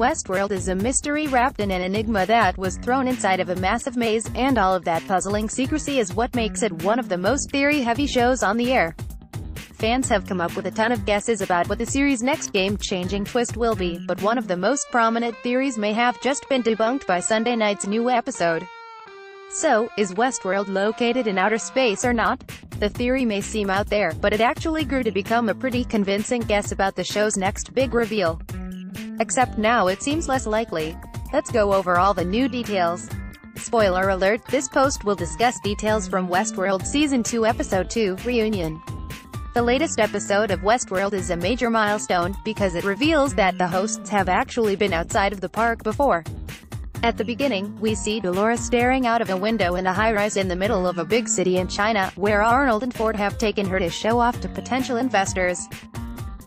Westworld is a mystery wrapped in an enigma that was thrown inside of a massive maze, and all of that puzzling secrecy is what makes it one of the most theory-heavy shows on the air. Fans have come up with a ton of guesses about what the series' next game-changing twist will be, but one of the most prominent theories may have just been debunked by Sunday night's new episode. So, is Westworld located in outer space or not? The theory may seem out there, but it actually grew to become a pretty convincing guess about the show's next big reveal. Except now it seems less likely. Let's go over all the new details. Spoiler alert, this post will discuss details from Westworld Season 2 Episode 2, Reunion. The latest episode of Westworld is a major milestone, because it reveals that the hosts have actually been outside of the park before. At the beginning, we see Dolores staring out of a window in a high-rise in the middle of a big city in China, where Arnold and Ford have taken her to show off to potential investors.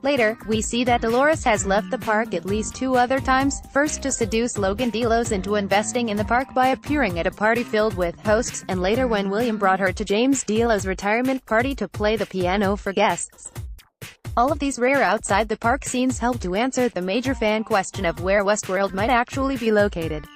Later, we see that Dolores has left the park at least 2 other times, first to seduce Logan Delos into investing in the park by appearing at a party filled with hosts, and later when William brought her to James Delos' retirement party to play the piano for guests. All of these rare outside-the-park scenes help to answer the major fan question of where Westworld might actually be located.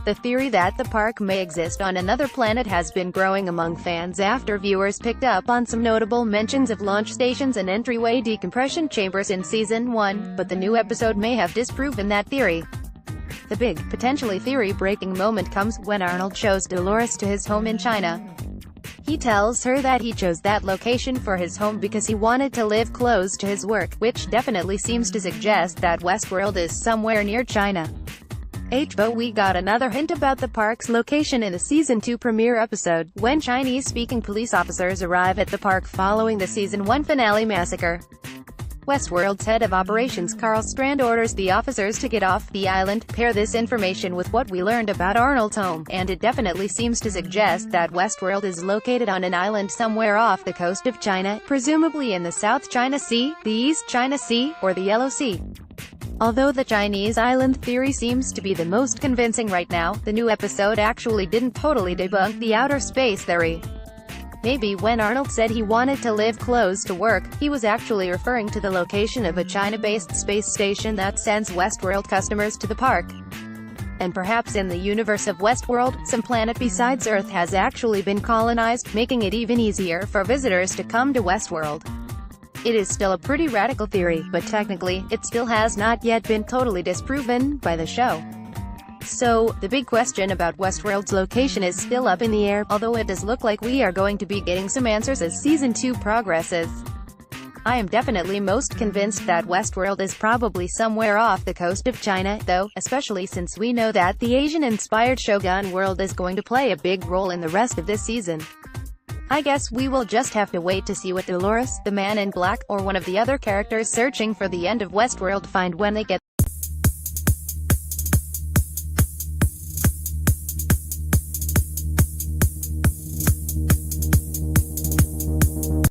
The theory that the park may exist on another planet has been growing among fans after viewers picked up on some notable mentions of launch stations and entryway decompression chambers in Season 1, but the new episode may have disproven that theory. The big, potentially theory-breaking moment comes when Arnold shows Dolores to his home in China. He tells her that he chose that location for his home because he wanted to live close to his work, which definitely seems to suggest that Westworld is somewhere near China. But we got another hint about the park's location in the Season 2 premiere episode, when Chinese-speaking police officers arrive at the park following the Season 1 finale massacre. Westworld's head of operations Carl Strand orders the officers to get off the island. Pair this information with what we learned about Arnold's home, and it definitely seems to suggest that Westworld is located on an island somewhere off the coast of China, presumably in the South China Sea, the East China Sea, or the Yellow Sea. Although the Chinese island theory seems to be the most convincing right now, the new episode actually didn't totally debunk the outer space theory. Maybe when Arnold said he wanted to live close to work, he was actually referring to the location of a China-based space station that sends Westworld customers to the park. And perhaps in the universe of Westworld, some planet besides Earth has actually been colonized, making it even easier for visitors to come to Westworld. It is still a pretty radical theory, but technically, it still has not yet been totally disproven by the show. So, the big question about Westworld's location is still up in the air, although it does look like we are going to be getting some answers as Season 2 progresses. I am definitely most convinced that Westworld is probably somewhere off the coast of China, though, especially since we know that the Asian-inspired Shogun world is going to play a big role in the rest of this season. I guess we will just have to wait to see what Dolores, the Man in Black, or one of the other characters searching for the end of Westworld find when they get